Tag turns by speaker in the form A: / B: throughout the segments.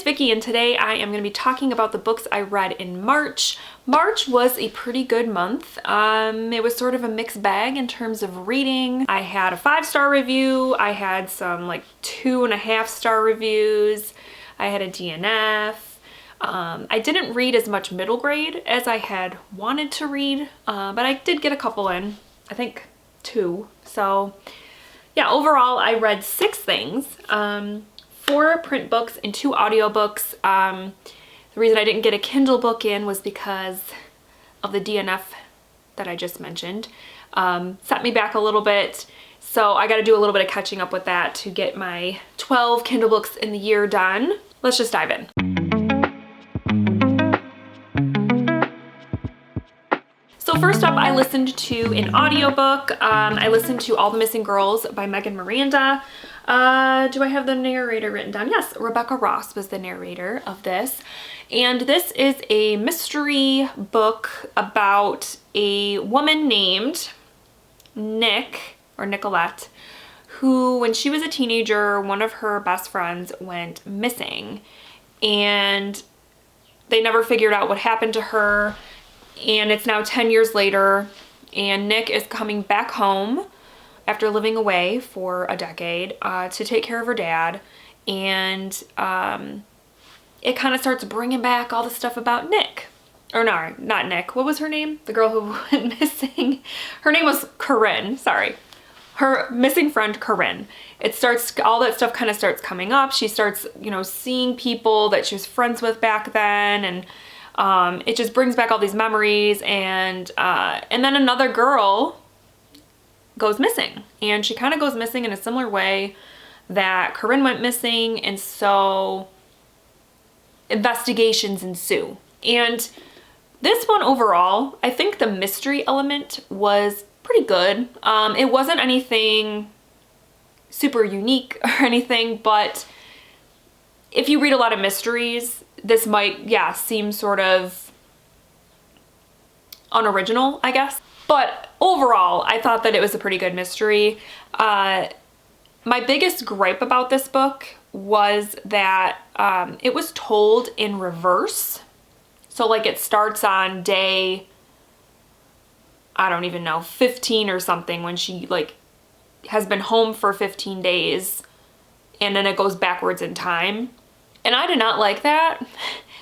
A: it's Vicky, and today I am going to be talking about the books I read in March. March was a pretty good month. It was sort of a mixed bag in terms of reading. I had a 5-star review, I had some like 2.5-star reviews, I had a DNF. I didn't read as much middle grade as I had wanted to read, but I did get a couple in, I think 2. So yeah, overall I read 6 things. 4 print books and 2 audiobooks. The reason I didn't get a Kindle book in was because of the DNF that I just mentioned. Set me back a little bit, so I got to do a little bit of catching up with that to get my 12 Kindle books in the year done. Let's just dive in. So first up, I listened to an audiobook. I listened to All the Missing Girls by Megan Miranda. Do I have the narrator written down? Yes, Rebecca Ross was the narrator of this. And this is a mystery book about a woman named Nick, or Nicolette, who, when she was a teenager, one of her best friends went missing. And they never figured out what happened to her. And it's now 10 years later, and Nick is coming back home after living away for a decade to take care of her dad. And it kind of starts bringing back all the stuff about Nick. Or no, not Nick. What was her name? The girl who went missing. Her name was Corinne, sorry. Her missing friend, Corinne. It starts, all that stuff kind of starts coming up. She starts, seeing people that she was friends with back then, and it just brings back all these memories. And then another girl goes missing, and she kind of goes missing in a similar way that Corinne went missing, and so investigations ensue. And this one overall, I think the mystery element was pretty good. It wasn't anything super unique or anything, but if you read a lot of mysteries, this might, seem sort of unoriginal, I guess. But overall, I thought that it was a pretty good mystery. My biggest gripe about this book was that it was told in reverse. So like it starts on day, I don't even know, 15 or something, when she like has been home for 15 days, and then it goes backwards in time. And I did not like that.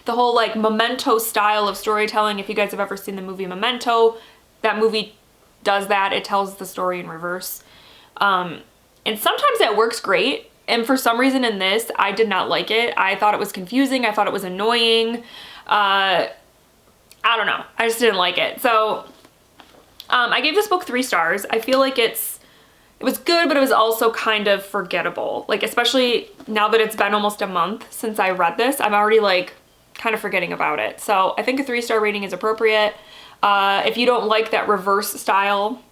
A: The whole like Memento style of storytelling, if you guys have ever seen the movie Memento, that movie does that. It tells the story in reverse. And sometimes that works great. And for some reason in this, I did not like it. I thought it was confusing. I thought it was annoying. I don't know. I just didn't like it. So I gave this book 3 stars. I feel like it was good, but it was also kind of forgettable. Like, especially now that it's been almost a month since I read this, I'm already like kind of forgetting about it. So I think a 3-star rating is appropriate. If you don't like that reverse style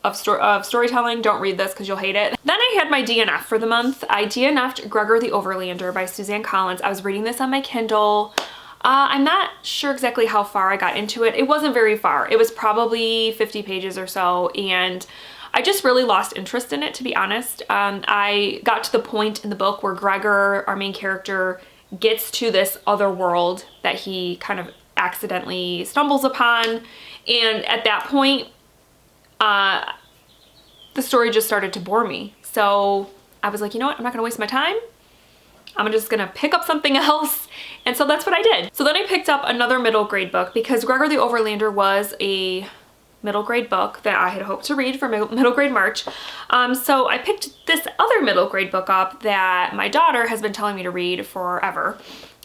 A: of storytelling, don't read this because you'll hate it. Then I had my DNF for the month. I DNF'd Gregor the Overlander by Suzanne Collins. I was reading this on my Kindle. I'm not sure exactly how far I got into it. It wasn't very far. It was probably 50 pages or so, and I just really lost interest in it, to be honest. I got to the point in the book where Gregor, our main character, gets to this other world that he kind of accidentally stumbles upon, and at that point, the story just started to bore me. So I was like, you know what, I'm not gonna waste my time. I'm just gonna pick up something else. And so that's what I did. So then I picked up another middle grade book because Gregor the Overlander was a middle grade book that I had hoped to read for middle grade March. So I picked this other middle grade book up that my daughter has been telling me to read forever.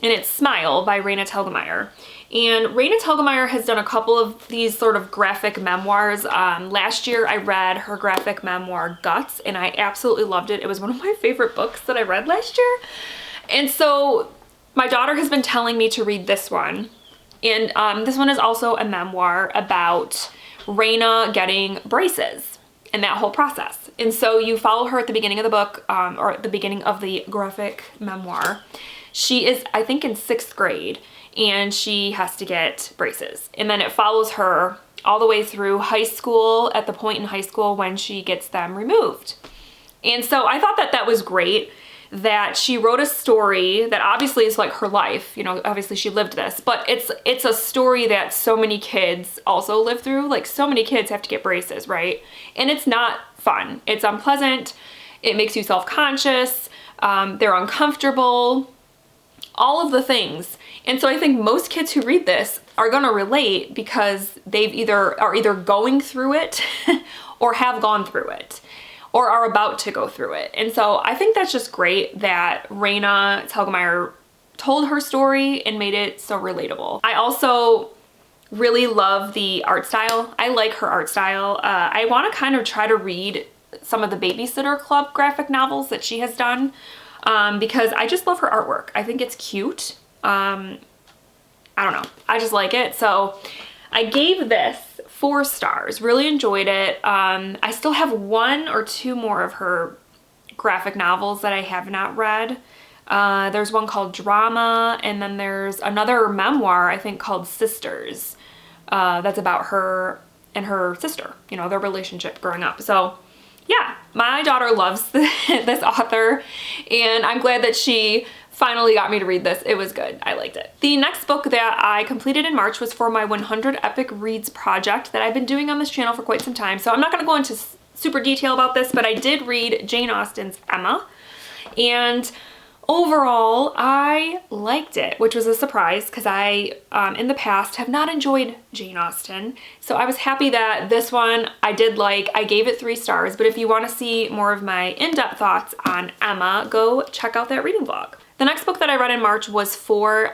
A: And it's Smile by Raina Telgemeier. And Raina Telgemeier has done a couple of these sort of graphic memoirs. Last year I read her graphic memoir Guts, and I absolutely loved it. It was one of my favorite books that I read last year. And so my daughter has been telling me to read this one. And this one is also a memoir about Raina getting braces and that whole process. And so you follow her at the beginning of the book, or at the beginning of the graphic memoir. She is, I think, in 6th grade, and she has to get braces. And then it follows her all the way through high school, at the point in high school when she gets them removed. And so I thought that that was great, that she wrote a story that obviously is like her life, you know, obviously she lived this, but it's a story that so many kids also live through. Like so many kids have to get braces, right? And it's not fun. It's unpleasant. It makes you self-conscious. They're uncomfortable, all of the things. And so I think most kids who read this are gonna relate because are either going through it or have gone through it, or are about to go through it. And so I think that's just great that Raina Telgemeier told her story and made it so relatable. I also really love the art style. I like her art style. I want to kind of try to read some of the Babysitter Club graphic novels that she has done because I just love her artwork. I think it's cute. I don't know. I just like it. So I gave this 4 stars. Really enjoyed it. I still have 1 or 2 more of her graphic novels that I have not read. There's one called Drama, and then there's another memoir, I think, called Sisters. That's about her and her sister, you know, their relationship growing up. So yeah, my daughter loves this author, and I'm glad that she finally got me to read this. It was good. I liked it. The next book that I completed in March was for my 100 Epic Reads project that I've been doing on this channel for quite some time. So I'm not going to go into super detail about this, but I did read Jane Austen's Emma, and overall I liked it, which was a surprise because I in the past have not enjoyed Jane Austen. So I was happy that this one I did like. I gave it 3 stars, but if you want to see more of my in-depth thoughts on Emma, go check out that reading vlog. The next book that I read in March was for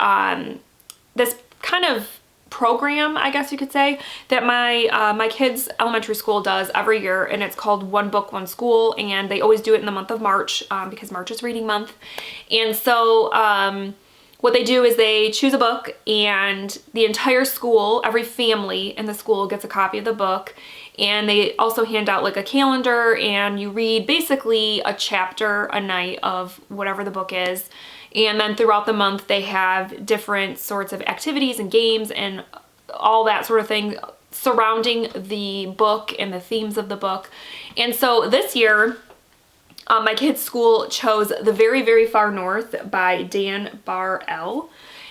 A: this kind of program, I guess you could say, that my kids' elementary school does every year, and it's called One Book, One School, and they always do it in the month of March because March is reading month. And so what they do is they choose a book, and the entire school, every family in the school gets a copy of the book, and they also hand out like a calendar, and you read basically a chapter a night of whatever the book is. And then throughout the month they have different sorts of activities and games and all that sort of thing surrounding the book and the themes of the book. And so this year my kids' school chose The Very, Very Far North by Dan Bar-El.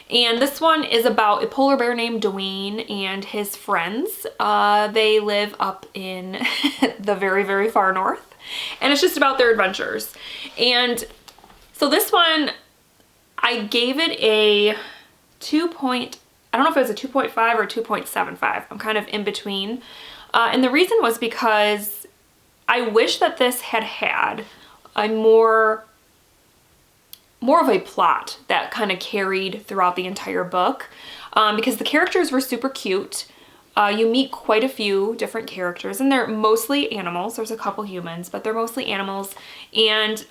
A: And this one is about a polar bear named Dwayne and his friends. They live up in the very, very far north. And it's just about their adventures. And so this one, I gave it a I don't know if it was a 2.5 or 2.75. I'm kind of in between. And the reason was because I wish that this had a more of a plot that kind of carried throughout the entire book, because the characters were super cute. You meet quite a few different characters, and they're mostly animals. There's a couple humans, but they're mostly animals, and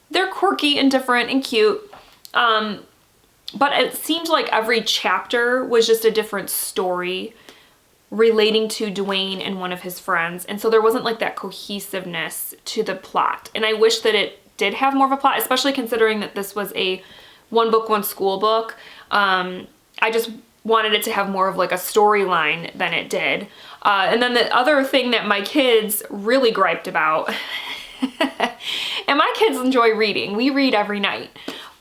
A: they're quirky and different and cute. But it seemed like every chapter was just a different story relating to Dwayne and one of his friends, and so there wasn't like that cohesiveness to the plot. And I wish that it did have more of a plot, especially considering that this was a One Book, One School book. I just wanted it to have more of like a storyline than it did. And then the other thing that my kids really griped about, and my kids enjoy reading. We read every night.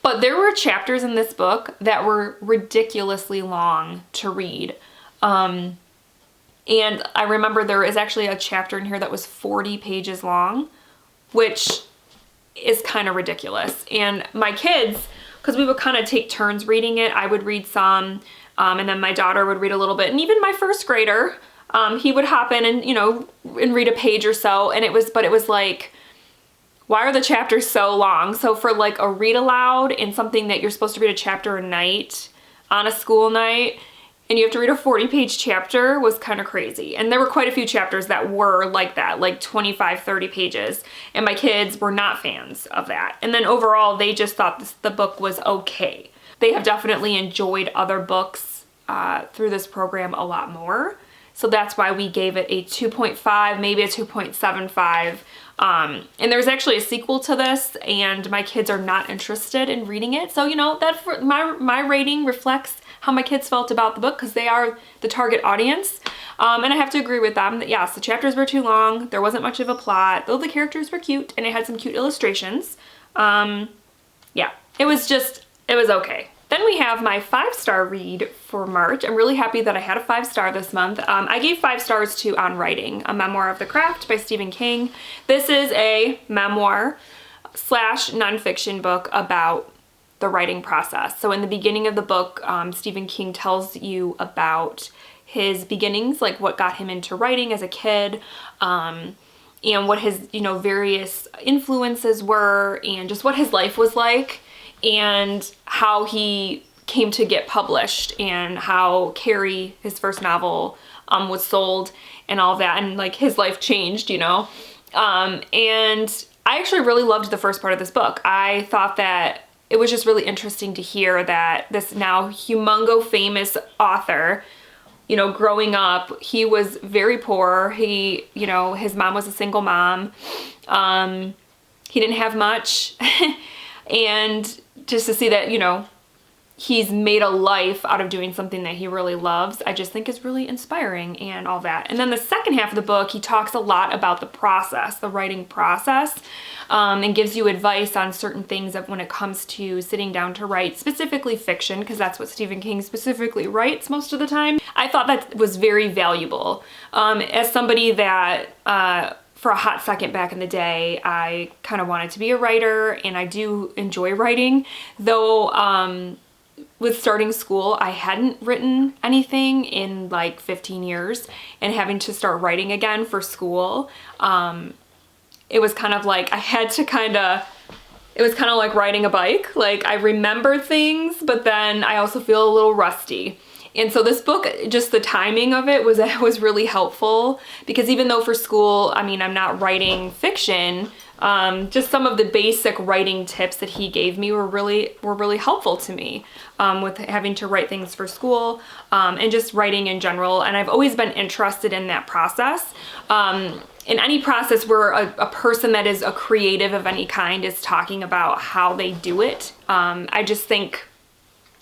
A: But there were chapters in this book that were ridiculously long to read. And I remember there is actually a chapter in here that was 40 pages long, which is kind of ridiculous. And my kids, because we would kind of take turns reading it, I would read some, and then my daughter would read a little bit, and even my first grader, he would hop in and, you know, and read a page or so, and it was like, why are the chapters so long? So for like a read aloud and something that you're supposed to read a chapter a night on a school night, and you have to read a 40-page chapter, was kind of crazy. And there were quite a few chapters that were like that, like 25, 30 pages. And my kids were not fans of that. And then overall, they just thought the book was okay. They have definitely enjoyed other books through this program a lot more. So that's why we gave it a 2.5, maybe a 2.75. And there's actually a sequel to this, and my kids are not interested in reading it. So, you know, that my rating reflects how my kids felt about the book, because they are the target audience. And I have to agree with them that yes, the chapters were too long. There wasn't much of a plot, though the characters were cute and it had some cute illustrations. Yeah, it was okay. Then we have my 5-star read for March. I'm really happy that I had a 5-star this month. I gave 5 stars to On Writing, A Memoir of the Craft by Stephen King. This is a memoir / nonfiction book about the writing process. So in the beginning of the book, Stephen King tells you about his beginnings, like what got him into writing as a kid, and what his, various influences were, and just what his life was like, and how he came to get published, and how Carrie, his first novel, was sold, and all of that, and like his life changed, and I actually really loved the first part of this book. I thought that it was just really interesting to hear that this now humongo famous author, growing up, he was very poor. He, his mom was a single mom. He didn't have much. And just to see that, he's made a life out of doing something that he really loves, I just think is really inspiring and all that. And then the second half of the book, he talks a lot about the process, the writing process, and gives you advice on certain things of when it comes to sitting down to write, specifically fiction, because that's what Stephen King specifically writes most of the time. I thought that was very valuable. As somebody that, for a hot second back in the day, I kind of wanted to be a writer, and I do enjoy writing, though with starting school, I hadn't written anything in like 15 years, and having to start writing again for school, it was kind of like I had to it was kind of like riding a bike. Like I remember things, but then I also feel a little rusty. And so this book, just the timing of it was really helpful, because even though for school, I mean, I'm not writing fiction, just some of the basic writing tips that he gave me were really helpful to me, with having to write things for school, and just writing in general. And I've always been interested in that process. In any process where a person that is a creative of any kind is talking about how they do it, I just think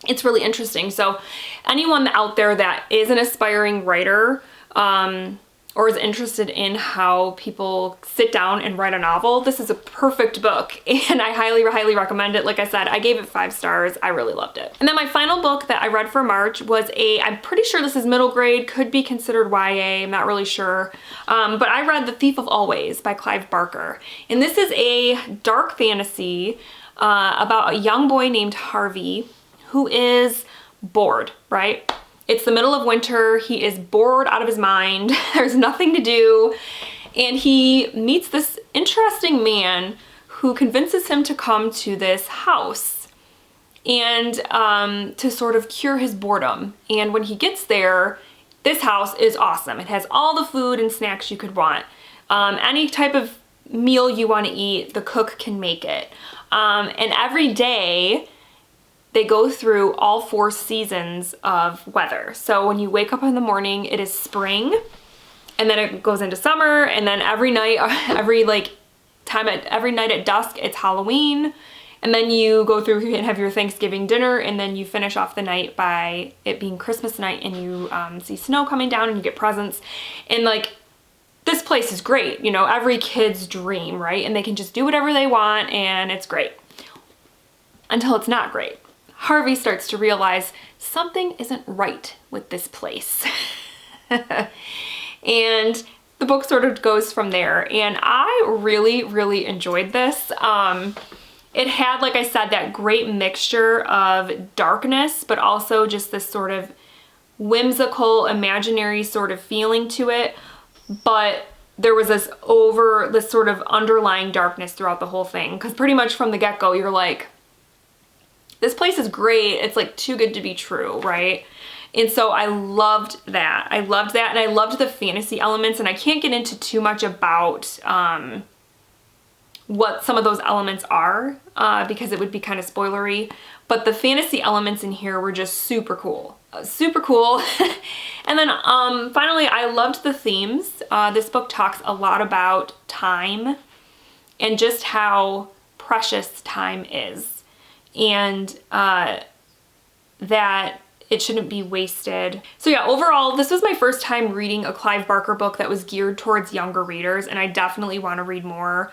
A: it's really interesting. So anyone out there that is an aspiring writer, or is interested in how people sit down and write a novel, this is a perfect book, and I highly, highly recommend it. Like I said, I gave it 5 stars. I really loved it. And then my final book that I read for March was I'm pretty sure this is middle grade, could be considered YA, I'm not really sure. But I read The Thief of Always by Clive Barker. And this is a dark fantasy about a young boy named Harvey who is bored, right? It's the middle of winter. He is bored out of his mind. There's nothing to do. And he meets this interesting man who convinces him to come to this house and to sort of cure his boredom. And when he gets there, this house is awesome. It has all the food and snacks you could want. Any type of meal you want to eat, the cook can make it. And every day, they go through all 4 seasons of weather. So when you wake up in the morning, it is spring, and then it goes into summer, and then every night at dusk, it's Halloween, and then you go through and have your Thanksgiving dinner, and then you finish off the night by it being Christmas night, and you see snow coming down, and you get presents, and like, this place is great, every kid's dream, right? And they can just do whatever they want, and it's great. Until it's not great. Harvey starts to realize something isn't right with this place. And the book sort of goes from there. And I really, really enjoyed this. It had, like I said, that great mixture of darkness, but also just this sort of whimsical, imaginary sort of feeling to it. But there was this sort of underlying darkness throughout the whole thing. Because pretty much from the get-go, you're like, this place is great. It's like too good to be true, right? And so I loved that. And I loved the fantasy elements, and I can't get into too much about what some of those elements are, because it would be kind of spoilery. But the fantasy elements in here were just super cool. Super cool. And then finally, I loved the themes. This book talks a lot about time and just how precious time is. And that it shouldn't be wasted. So yeah, overall, this was my first time reading a Clive Barker book that was geared towards younger readers, and I definitely want to read more.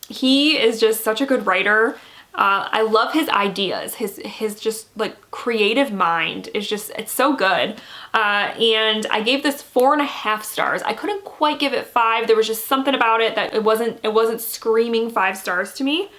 A: He is just such a good writer. I love his ideas. His just like creative mind is just, it's so good. And I gave this 4.5 stars. I couldn't quite give it 5. There was just something about it that it wasn't screaming 5 stars to me.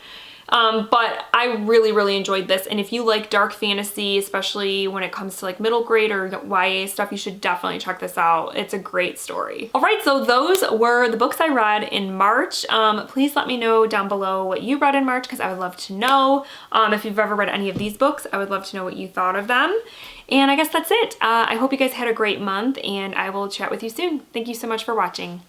A: But I really, really enjoyed this. And if you like dark fantasy, especially when it comes to like middle grade or YA stuff, you should definitely check this out. It's a great story. All right, so those were the books I read in March. Please let me know down below what you read in March, because I would love to know. If you've ever read any of these books, I would love to know what you thought of them. And I guess that's it. I hope you guys had a great month, and I will chat with you soon. Thank you so much for watching.